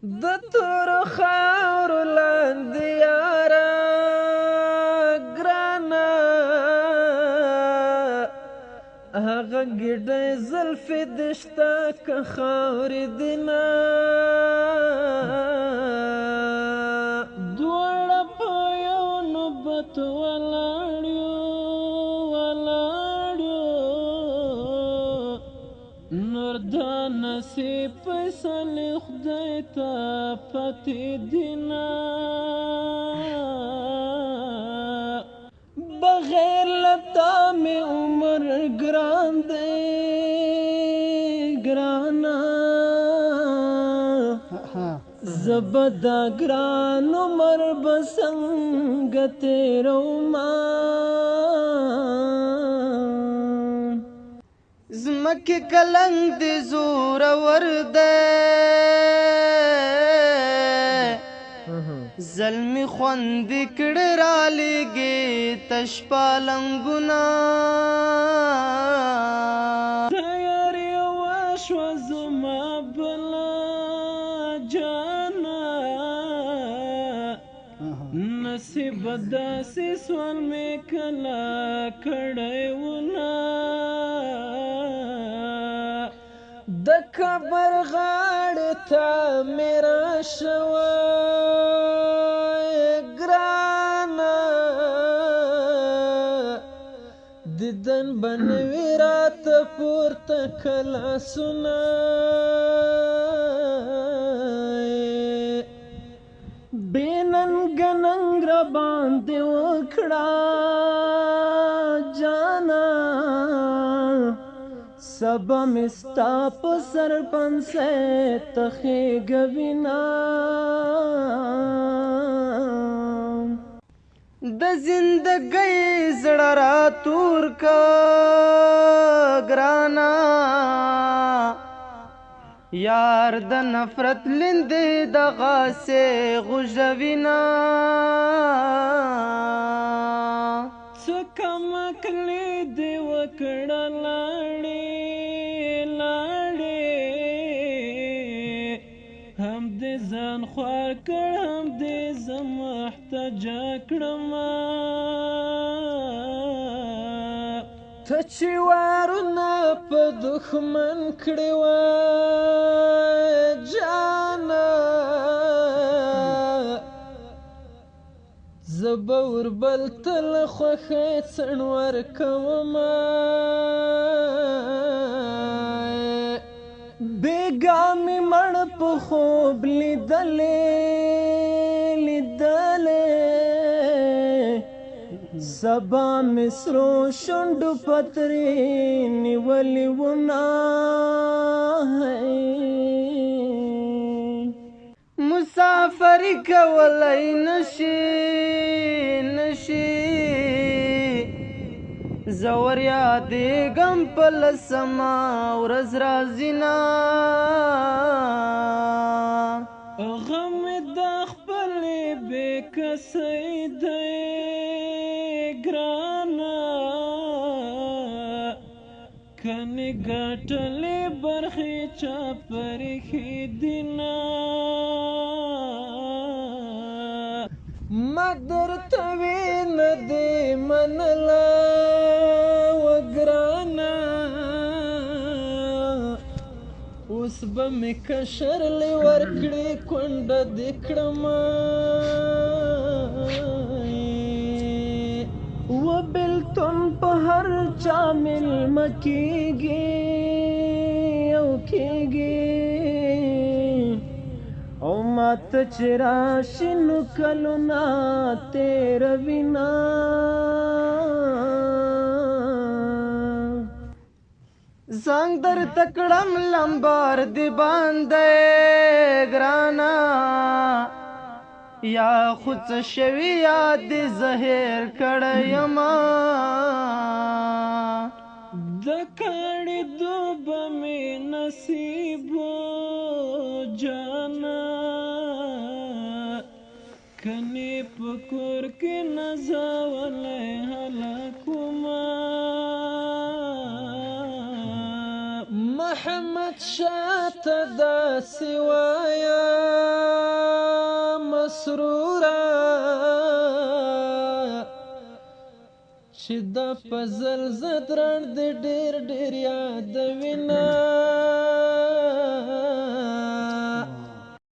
د تورو خاورو لاندې یاره ګرانه هغه ګېډۍ زلفې دې شته که خاورې دې نه دواړه په یو نوبت ولاړ یو نور دا نصیب فیصلې خدای ته پاتې دي نه بغیر له تا مې عمر ګران دی ګرانه زه به دا ګران عمر به څنګه تېرومه زمکې کلنګ دې زورور دی زلمي خوندې کړې رالیږې تش پالنګونه تیارې وشوه زما بله جانه نصیب داسې سوال مې کله کړی ونه د کبر غاړې ته مې راشوی ګرانه دیدن به نه وي راته پورته که لاسونه بې ننګه ننګ راباندې وکړه جانه سبا مې ستا په سر پنسۍ تخېږوینه د زندګۍ زړه راتور که ګرانه یار د نفرت لیندې دغسې غوژوینه څه کم عقلي دې وکړه لاړې هم دې ځان خوار کړ هم دې زه محتجه کړمه ته چې وارونه په دښمن کړې وه جانه زه به وربل ته له خوښۍ څڼ ورکومه بېګا مې مړ په خوب لیدلې سبا مې سرو شونډو پترې نیولې وونه مسافري کولی نشي زه وریادېږم په لسمه ورځ راځي نه غم مې د خپلې بې کسۍ دی ګرانه کنې ګټلې برخې چا پرېښې دي نه ما درته وې نه دې منله وګرانه اوس به مې کشرلې ورکړې کونډه دې کړمه و بېلتون په هر چا مېلمه کېږي او کېږي او ماته چې راشي نو کلونه تېروینه زنګ درته کړم لمبار دې باندې ګرانه یا خو څه شوي یا دې زهر کړی یمه د کاڼي دوبه مې نصیب جانه کنې په کور کې نازولی هلک ومه محمد شاته داسې وایه مسروره چې د فضل زدرن د ډېر ډېر یادوینه